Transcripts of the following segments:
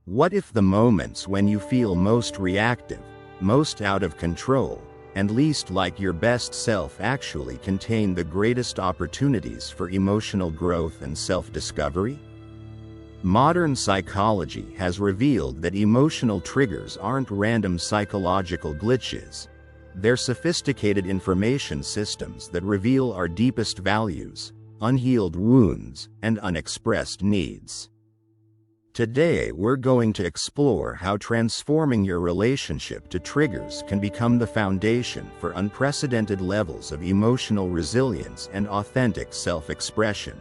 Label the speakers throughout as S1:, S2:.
S1: What if the moments when you feel most reactive, most out of control, and least like your best self actually contain the greatest opportunities for emotional growth and self-discovery? Modern psychology has revealed that emotional triggers aren't random psychological glitches. They're sophisticated information systems that reveal our deepest values, unhealed wounds, and unexpressed needs. Today we're going to explore how transforming your relationship to triggers can become the foundation for unprecedented levels of emotional resilience and authentic self-expression.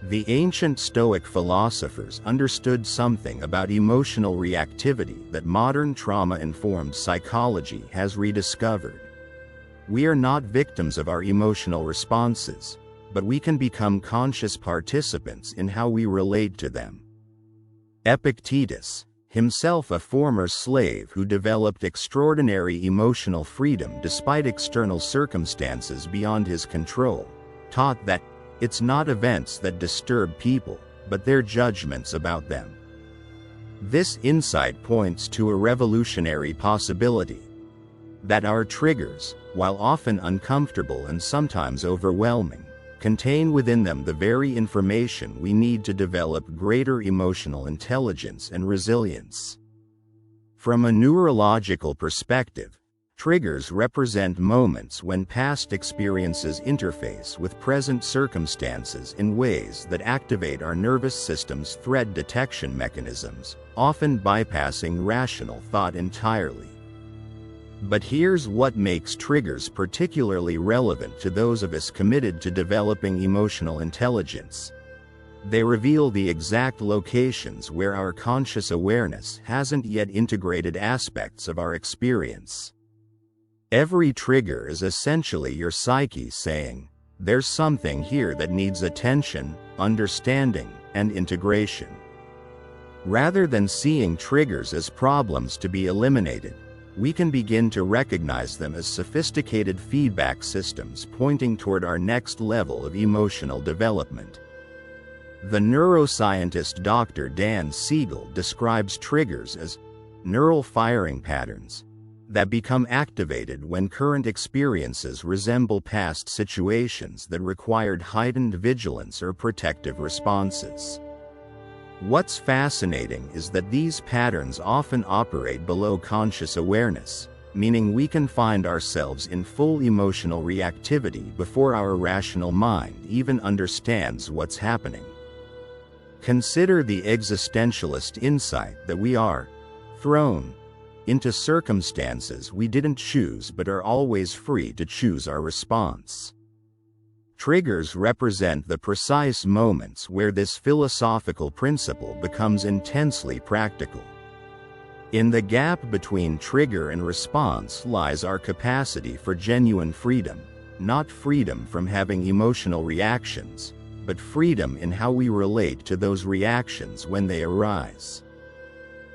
S1: The ancient Stoic philosophers understood something about emotional reactivity that modern trauma-informed psychology has rediscovered. We are not victims of our emotional responses, but we can become conscious participants in how we relate to them. Epictetus, himself a former slave who developed extraordinary emotional freedom despite external circumstances beyond his control, taught that it's not events that disturb people, but their judgments about them. This insight points to a revolutionary possibility: that our triggers, while often uncomfortable and sometimes overwhelming, contain within them the very information we need to develop greater emotional intelligence and resilience. From a neurological perspective, triggers represent moments when past experiences interface with present circumstances in ways that activate our nervous system's threat detection mechanisms, often bypassing rational thought entirely. But here's what makes triggers particularly relevant to those of us committed to developing emotional intelligence. They reveal the exact locations where our conscious awareness hasn't yet integrated aspects of our experience. Every trigger is essentially your psyche saying, "There's something here that needs attention, understanding, and integration." Rather than seeing triggers as problems to be eliminated, we can begin to recognize them as sophisticated feedback systems pointing toward our next level of emotional development. The neuroscientist Dr. Dan Siegel describes triggers as neural firing patterns that become activated when current experiences resemble past situations that required heightened vigilance or protective responses. What's fascinating is that these patterns often operate below conscious awareness, meaning we can find ourselves in full emotional reactivity before our rational mind even understands what's happening. Consider the existentialist insight that we are thrown into circumstances we didn't choose but are always free to choose our response. Triggers represent the precise moments where this philosophical principle becomes intensely practical. In the gap between trigger and response lies our capacity for genuine freedom, not freedom from having emotional reactions, but freedom in how we relate to those reactions when they arise.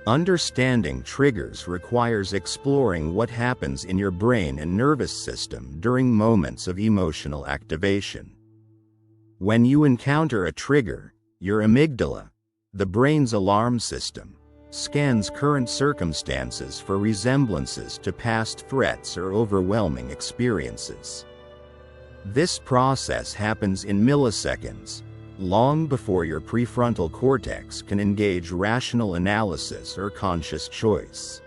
S1: Understanding triggers requires exploring what happens in your brain and nervous system during moments of emotional activation. When you encounter a trigger, your amygdala, the brain's alarm system, scans current circumstances for resemblances to past threats or overwhelming experiences. This process happens in milliseconds, long before your prefrontal cortex can engage rational analysis or conscious choice.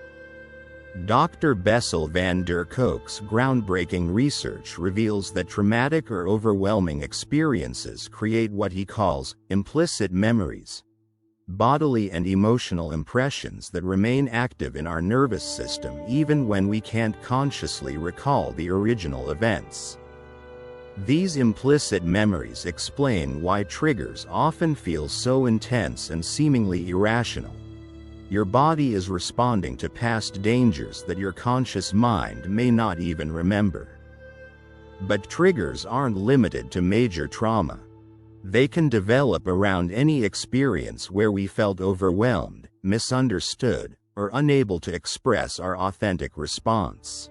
S1: Dr. Bessel van der Kolk's groundbreaking research reveals that traumatic or overwhelming experiences create what he calls implicit memories, bodily and emotional impressions that remain active in our nervous system even when we can't consciously recall the original events. These implicit memories explain why triggers often feel so intense and seemingly irrational. Your body is responding to past dangers that your conscious mind may not even remember. But triggers aren't limited to major trauma. They can develop around any experience where we felt overwhelmed, misunderstood, or unable to express our authentic response.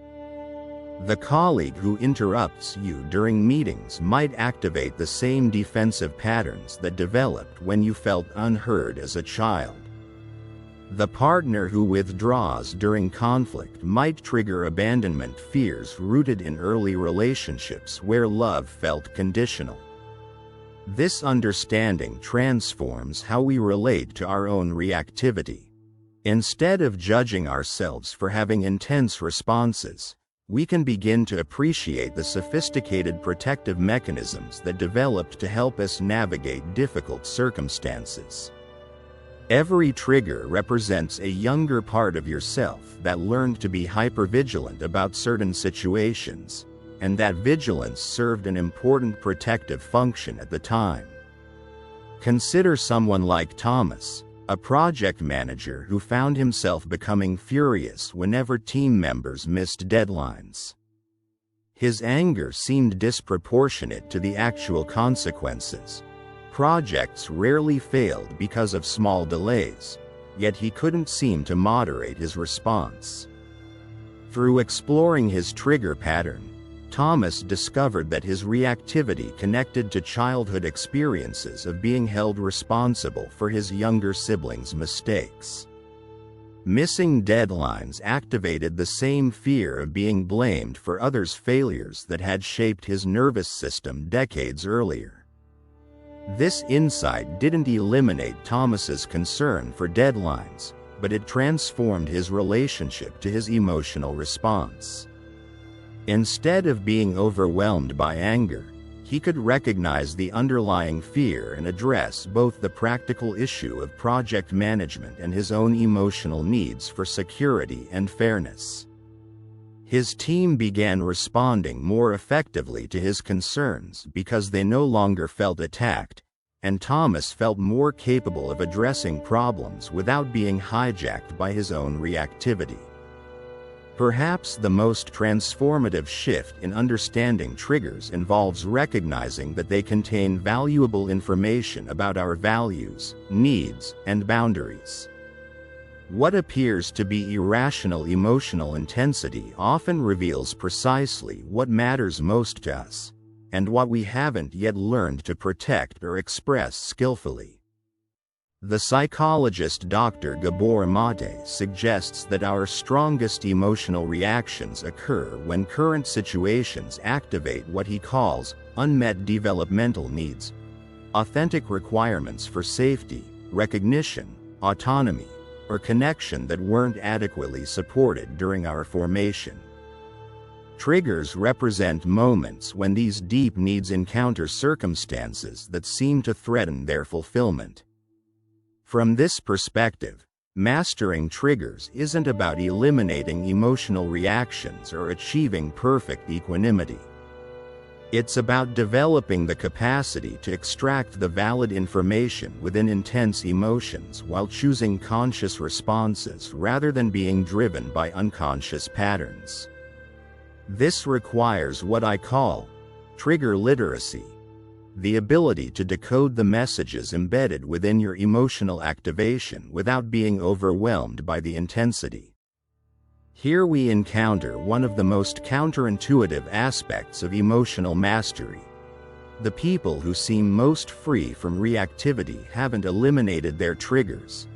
S1: The colleague who interrupts you during meetings might activate the same defensive patterns that developed when you felt unheard as a child. The partner who withdraws during conflict might trigger abandonment fears rooted in early relationships where love felt conditional. This understanding transforms how we relate to our own reactivity. Instead of judging ourselves for having intense responses, we can begin to appreciate the sophisticated protective mechanisms that developed to help us navigate difficult circumstances. Every trigger represents a younger part of yourself that learned to be hypervigilant about certain situations, and that vigilance served an important protective function at the time. Consider someone like Thomas, a project manager who found himself becoming furious whenever team members missed deadlines. His anger seemed disproportionate to the actual consequences. Projects rarely failed because of small delays, yet he couldn't seem to moderate his response. Through exploring his trigger pattern, Thomas discovered that his reactivity connected to childhood experiences of being held responsible for his younger siblings' mistakes. Missing deadlines activated the same fear of being blamed for others' failures that had shaped his nervous system decades earlier. This insight didn't eliminate Thomas's concern for deadlines, but it transformed his relationship to his emotional response. Instead of being overwhelmed by anger, he could recognize the underlying fear and address both the practical issue of project management and his own emotional needs for security and fairness. His team began responding more effectively to his concerns because they no longer felt attacked, and Thomas felt more capable of addressing problems without being hijacked by his own reactivity. Perhaps the most transformative shift in understanding triggers involves recognizing that they contain valuable information about our values, needs, and boundaries. What appears to be irrational emotional intensity often reveals precisely what matters most to us, and what we haven't yet learned to protect or express skillfully. The psychologist Dr. Gabor Mate suggests that our strongest emotional reactions occur when current situations activate what he calls unmet developmental needs, authentic requirements for safety, recognition, autonomy, or connection that weren't adequately supported during our formation. Triggers represent moments when these deep needs encounter circumstances that seem to threaten their fulfillment. From this perspective, mastering triggers isn't about eliminating emotional reactions or achieving perfect equanimity. It's about developing the capacity to extract the valid information within intense emotions while choosing conscious responses rather than being driven by unconscious patterns. This requires what I call trigger literacy, the ability to decode the messages embedded within your emotional activation without being overwhelmed by the intensity. Here we encounter one of the most counterintuitive aspects of emotional mastery. The people who seem most free from reactivity haven't eliminated their triggers.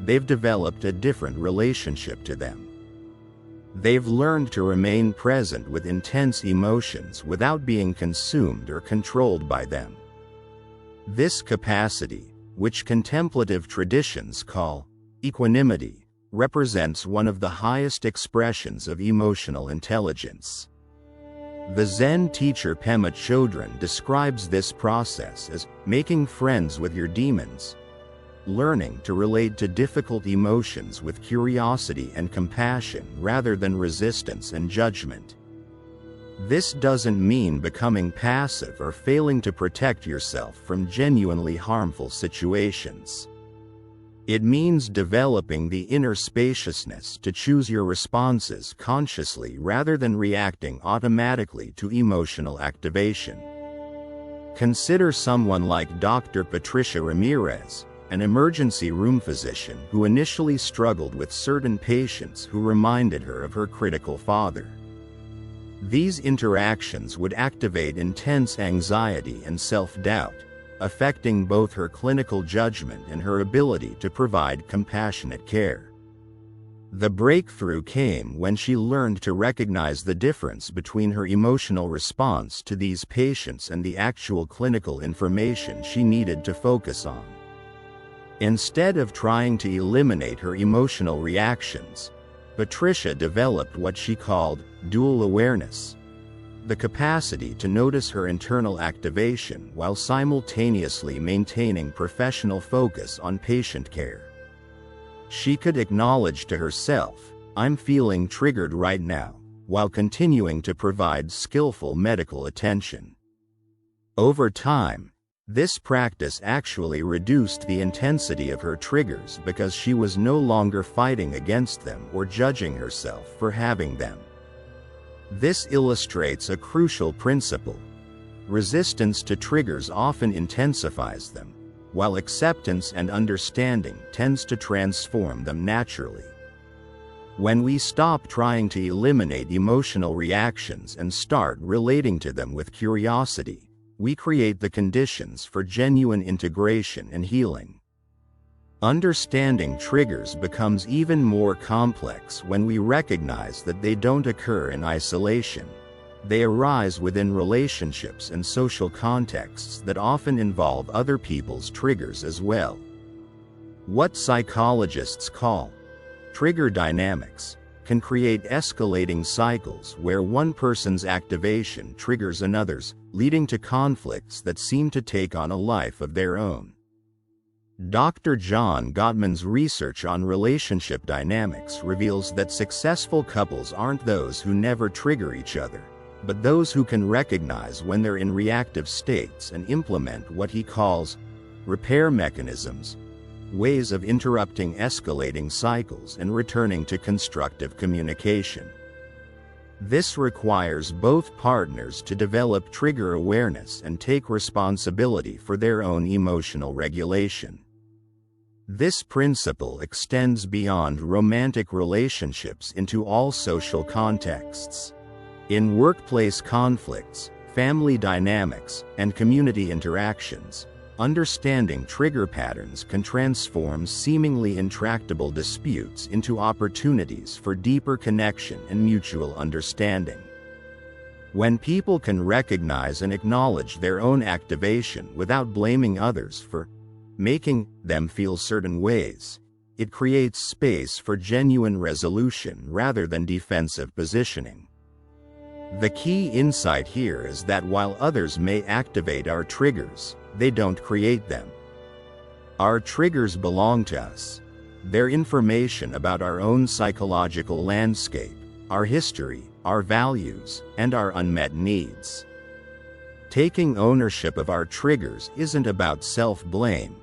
S1: They've developed a different relationship to them. They've learned to remain present with intense emotions without being consumed or controlled by them. This capacity, which contemplative traditions call equanimity, represents one of the highest expressions of emotional intelligence. The Zen teacher Pema Chodron describes this process as making friends with your demons, learning to relate to difficult emotions with curiosity and compassion rather than resistance and judgment. This doesn't mean becoming passive or failing to protect yourself from genuinely harmful situations. It means developing the inner spaciousness to choose your responses consciously rather than reacting automatically to emotional activation. Consider someone like Dr. Patricia Ramirez, an emergency room physician who initially struggled with certain patients who reminded her of her critical father. These interactions would activate intense anxiety and self-doubt, affecting both her clinical judgment and her ability to provide compassionate care. The breakthrough came when she learned to recognize the difference between her emotional response to these patients and the actual clinical information she needed to focus on. Instead of trying to eliminate her emotional reactions, Patricia developed what she called dual awareness, the capacity to notice her internal activation while simultaneously maintaining professional focus on patient care. She could acknowledge to herself, "I'm feeling triggered right now," while continuing to provide skillful medical attention. Over time, this practice actually reduced the intensity of her triggers because she was no longer fighting against them or judging herself for having them. This illustrates a crucial principle. Resistance to triggers often intensifies them, while acceptance and understanding tends to transform them naturally. When we stop trying to eliminate emotional reactions and start relating to them with curiosity, we create the conditions for genuine integration and healing. Understanding triggers becomes even more complex when we recognize that they don't occur in isolation. They arise within relationships and social contexts that often involve other people's triggers as well. What psychologists call trigger dynamics can create escalating cycles where one person's activation triggers another's, leading to conflicts that seem to take on a life of their own. Dr. John Gottman's research on relationship dynamics reveals that successful couples aren't those who never trigger each other, but those who can recognize when they're in reactive states and implement what he calls repair mechanisms, ways of interrupting escalating cycles and returning to constructive communication. This requires both partners to develop trigger awareness and take responsibility for their own emotional regulation. This principle extends beyond romantic relationships into all social contexts. In workplace conflicts, family dynamics, and community interactions, understanding trigger patterns can transform seemingly intractable disputes into opportunities for deeper connection and mutual understanding. When people can recognize and acknowledge their own activation without blaming others for making them feel certain ways, it creates space for genuine resolution rather than defensive positioning. The key insight here is that while others may activate our triggers, they don't create them. Our triggers belong to us. They're information about our own psychological landscape, our history, our values, and our unmet needs. Taking ownership of our triggers isn't about self-blame.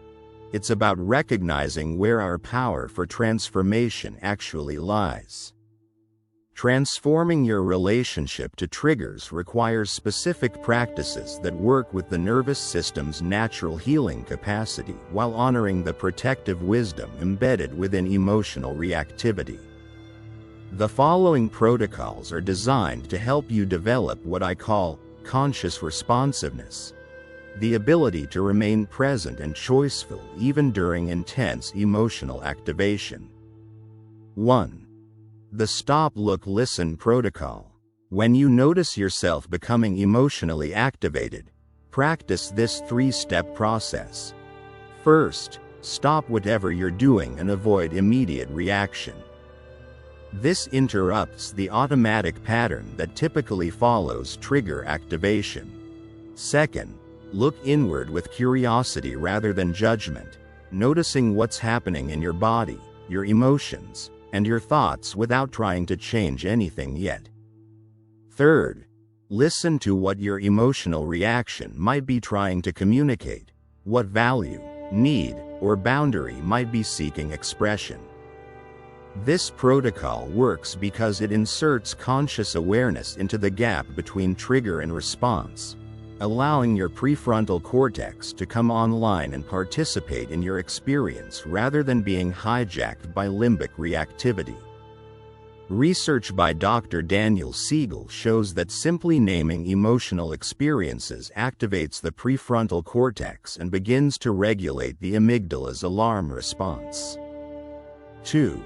S1: It's about recognizing where our power for transformation actually lies. Transforming your relationship to triggers requires specific practices that work with the nervous system's natural healing capacity while honoring the protective wisdom embedded within emotional reactivity. The following protocols are designed to help you develop what I call conscious responsiveness, the ability to remain present and choiceful even during intense emotional activation. 1. The Stop, Look, Listen protocol. When you notice yourself becoming emotionally activated, practice this 3-step process. First, stop whatever you're doing and avoid immediate reaction. This interrupts the automatic pattern that typically follows trigger activation. Second, look inward with curiosity rather than judgment, noticing what's happening in your body, your emotions, and your thoughts without trying to change anything yet. Third, listen to what your emotional reaction might be trying to communicate, what value, need, or boundary might be seeking expression. This protocol works because it inserts conscious awareness into the gap between trigger and response, allowing your prefrontal cortex to come online and participate in your experience rather than being hijacked by limbic reactivity. Research by Dr. Daniel Siegel shows that simply naming emotional experiences activates the prefrontal cortex and begins to regulate the amygdala's alarm response. 2.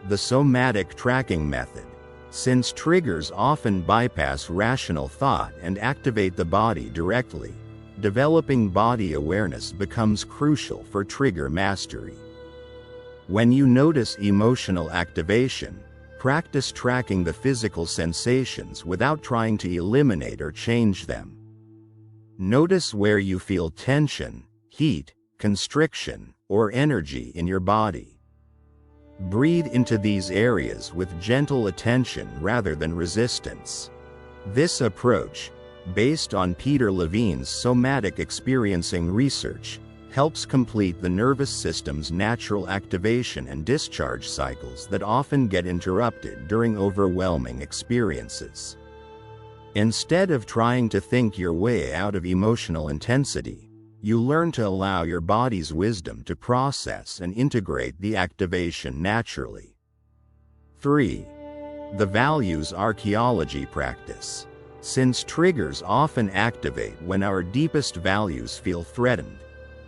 S1: The somatic tracking method. Since triggers often bypass rational thought and activate the body directly, developing body awareness becomes crucial for trigger mastery. When you notice emotional activation, practice tracking the physical sensations without trying to eliminate or change them. Notice where you feel tension, heat, constriction, or energy in your body. Breathe into these areas with gentle attention rather than resistance. This approach, based on Peter Levine's somatic experiencing research, helps complete the nervous system's natural activation and discharge cycles that often get interrupted during overwhelming experiences. Instead of trying to think your way out of emotional intensity, you learn to allow your body's wisdom to process and integrate the activation naturally. 3. The values archaeology practice. Since triggers often activate when our deepest values feel threatened,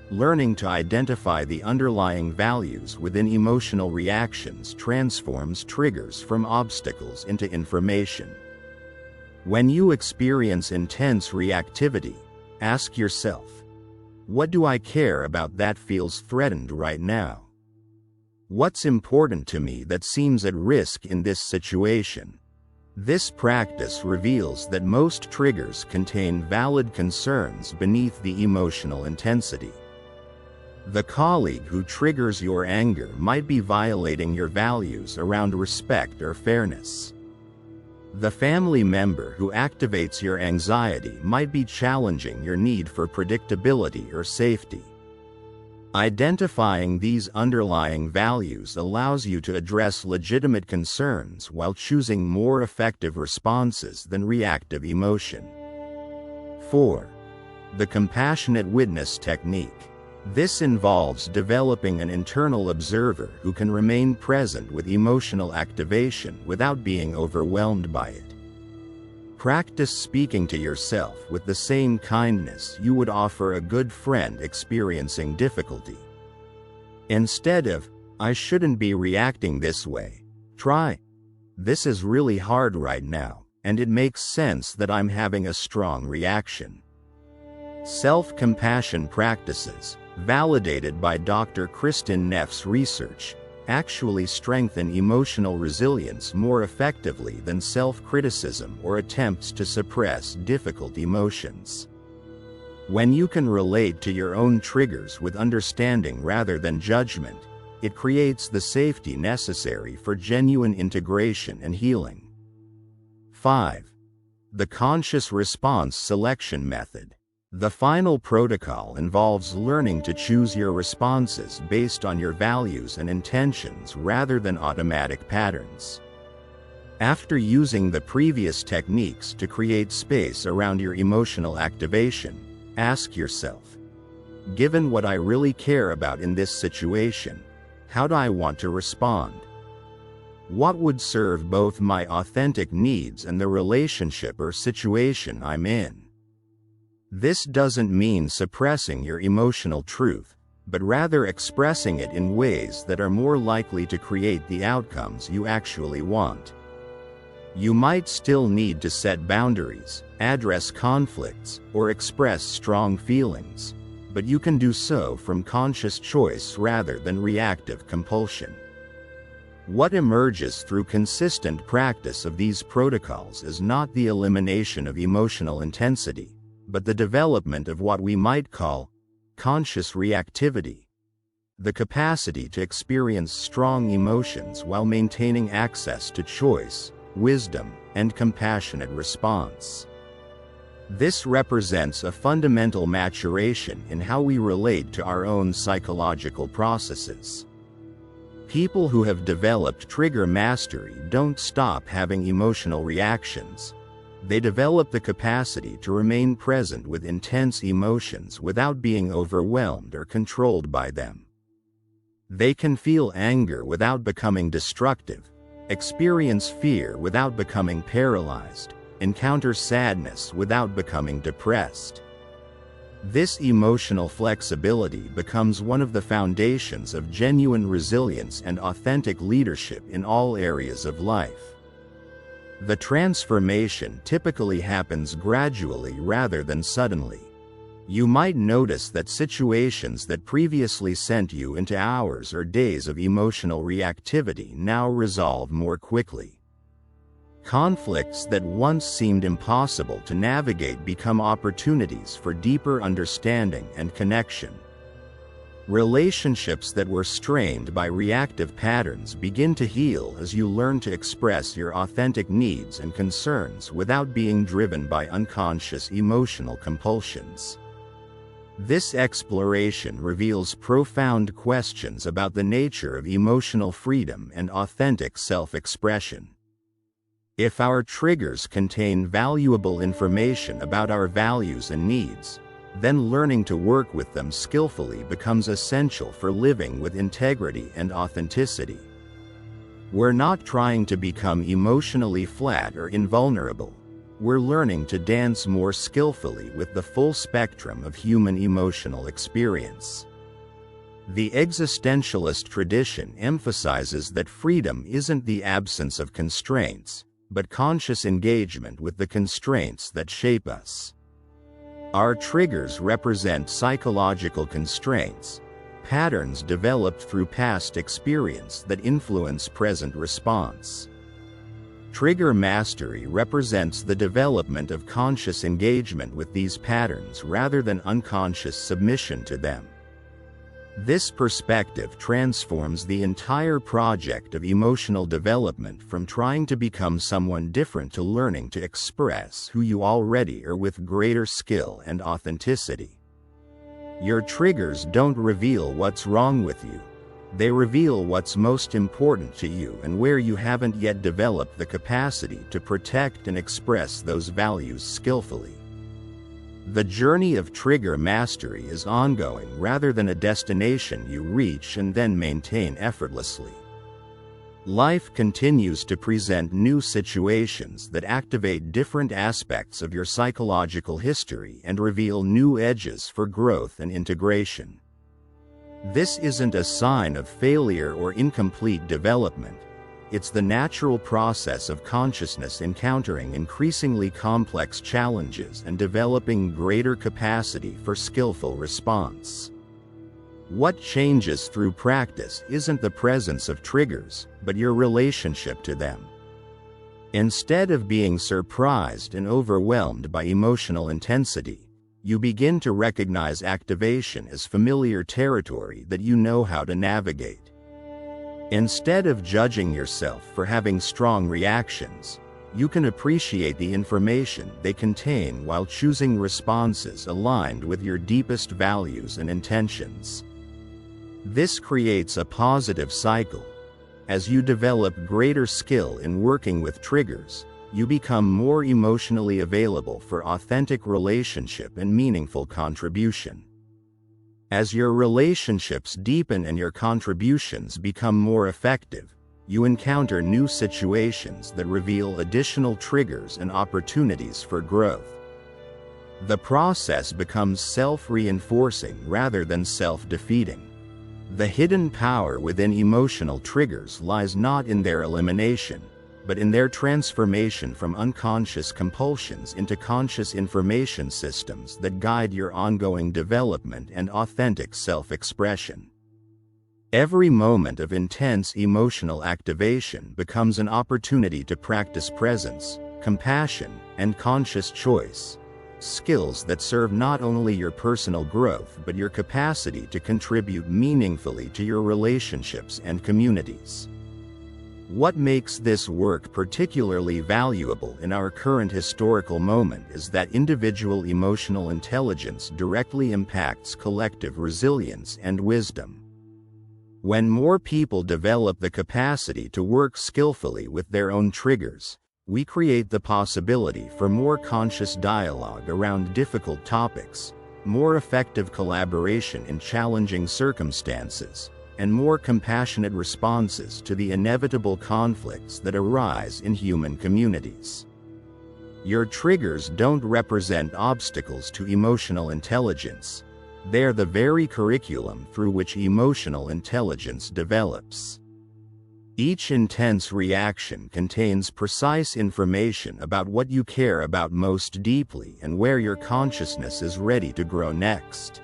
S1: learning to identify the underlying values within emotional reactions transforms triggers from obstacles into information. When you experience intense reactivity, ask yourself, what do I care about that feels threatened right now? What's important to me that seems at risk in this situation? This practice reveals that most triggers contain valid concerns beneath the emotional intensity. The colleague who triggers your anger might be violating your values around respect or fairness. The family member who activates your anxiety might be challenging your need for predictability or safety. Identifying these underlying values allows you to address legitimate concerns while choosing more effective responses than reactive emotion. 4. The compassionate witness technique. This involves developing an internal observer who can remain present with emotional activation without being overwhelmed by it. Practice speaking to yourself with the same kindness you would offer a good friend experiencing difficulty. Instead of, "I shouldn't be reacting this way," try, "This is really hard right now, and it makes sense that I'm having a strong reaction." Self-compassion practices, validated by Dr. Kristin Neff's research, actually strengthen emotional resilience more effectively than self-criticism or attempts to suppress difficult emotions. When you can relate to your own triggers with understanding rather than judgment, it creates the safety necessary for genuine integration and healing. 5. The conscious response selection method. The final protocol involves learning to choose your responses based on your values and intentions rather than automatic patterns. After using the previous techniques to create space around your emotional activation, ask yourself, given what I really care about in this situation, how do I want to respond? What would serve both my authentic needs and the relationship or situation I'm in? This doesn't mean suppressing your emotional truth, but rather expressing it in ways that are more likely to create the outcomes you actually want. You might still need to set boundaries, address conflicts, or express strong feelings, but you can do so from conscious choice rather than reactive compulsion. What emerges through consistent practice of these protocols is not the elimination of emotional intensity, but the development of what we might call conscious reactivity, the capacity to experience strong emotions while maintaining access to choice, wisdom, and compassionate response. This represents a fundamental maturation in how we relate to our own psychological processes. People who have developed trigger mastery don't stop having emotional reactions. They develop the capacity to remain present with intense emotions without being overwhelmed or controlled by them. They can feel anger without becoming destructive, experience fear without becoming paralyzed, encounter sadness without becoming depressed. This emotional flexibility becomes one of the foundations of genuine resilience and authentic leadership in all areas of life. The transformation typically happens gradually rather than suddenly. You might notice that situations that previously sent you into hours or days of emotional reactivity now resolve more quickly. Conflicts that once seemed impossible to navigate become opportunities for deeper understanding and connection. Relationships that were strained by reactive patterns begin to heal as you learn to express your authentic needs and concerns without being driven by unconscious emotional compulsions. This exploration reveals profound questions about the nature of emotional freedom and authentic self-expression. If our triggers contain valuable information about our values and needs, then learning to work with them skillfully becomes essential for living with integrity and authenticity. We're not trying to become emotionally flat or invulnerable. We're learning to dance more skillfully with the full spectrum of human emotional experience. The existentialist tradition emphasizes that freedom isn't the absence of constraints, but conscious engagement with the constraints that shape us. Our triggers represent psychological constraints, patterns developed through past experience that influence present response. Trigger mastery represents the development of conscious engagement with these patterns rather than unconscious submission to them. This perspective transforms the entire project of emotional development from trying to become someone different to learning to express who you already are with greater skill and authenticity. Your triggers don't reveal what's wrong with you. They reveal what's most important to you and where you haven't yet developed the capacity to protect and express those values skillfully. The journey of trigger mastery is ongoing rather than a destination you reach and then maintain effortlessly. Life continues to present new situations that activate different aspects of your psychological history and reveal new edges for growth and integration. This isn't a sign of failure or incomplete development. It's the natural process of consciousness encountering increasingly complex challenges and developing greater capacity for skillful response. What changes through practice isn't the presence of triggers, but your relationship to them. Instead of being surprised and overwhelmed by emotional intensity, you begin to recognize activation as familiar territory that you know how to navigate. Instead of judging yourself for having strong reactions, you can appreciate the information they contain while choosing responses aligned with your deepest values and intentions. This creates a positive cycle. As you develop greater skill in working with triggers, you become more emotionally available for authentic relationship and meaningful contribution. As your relationships deepen and your contributions become more effective, you encounter new situations that reveal additional triggers and opportunities for growth. The process becomes self-reinforcing rather than self-defeating. The hidden power within emotional triggers lies not in their elimination, but in their transformation from unconscious compulsions into conscious information systems that guide your ongoing development and authentic self-expression. Every moment of intense emotional activation becomes an opportunity to practice presence, compassion, and conscious choice, skills that serve not only your personal growth but your capacity to contribute meaningfully to your relationships and communities. What makes this work particularly valuable in our current historical moment is that individual emotional intelligence directly impacts collective resilience and wisdom. When more people develop the capacity to work skillfully with their own triggers, we create the possibility for more conscious dialogue around difficult topics, more effective collaboration in challenging circumstances, and more compassionate responses to the inevitable conflicts that arise in human communities. Your triggers don't represent obstacles to emotional intelligence. They're the very curriculum through which emotional intelligence develops. Each intense reaction contains precise information about what you care about most deeply and where your consciousness is ready to grow next.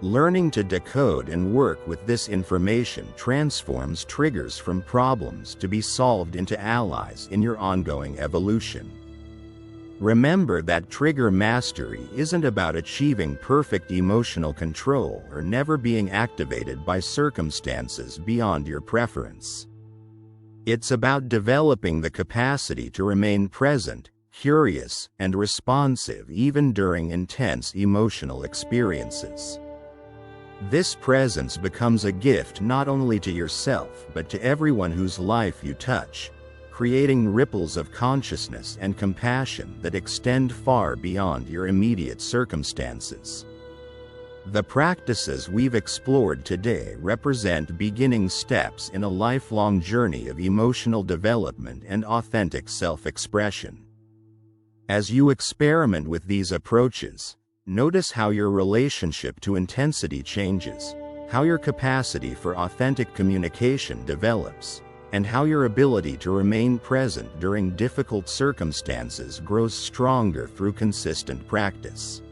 S1: Learning to decode and work with this information transforms triggers from problems to be solved into allies in your ongoing evolution. Remember that trigger mastery isn't about achieving perfect emotional control or never being activated by circumstances beyond your preference. It's about developing the capacity to remain present, curious, and responsive even during intense emotional experiences. This presence becomes a gift not only to yourself but to everyone whose life you touch, creating ripples of consciousness and compassion that extend far beyond your immediate circumstances. The practices we've explored today represent beginning steps in a lifelong journey of emotional development and authentic self-expression. As you experiment with these approaches, notice how your relationship to intensity changes, how your capacity for authentic communication develops, and how your ability to remain present during difficult circumstances grows stronger through consistent practice.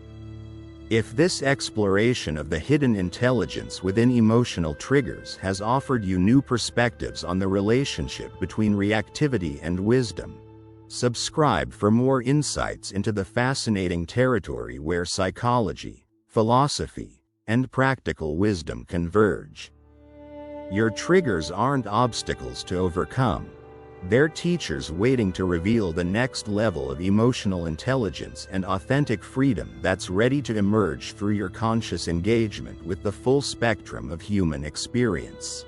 S1: If this exploration of the hidden intelligence within emotional triggers has offered you new perspectives on the relationship between reactivity and wisdom, subscribe for more insights into the fascinating territory where psychology, philosophy, and practical wisdom converge. Your triggers aren't obstacles to overcome. They're teachers waiting to reveal the next level of emotional intelligence and authentic freedom that's ready to emerge through your conscious engagement with the full spectrum of human experience.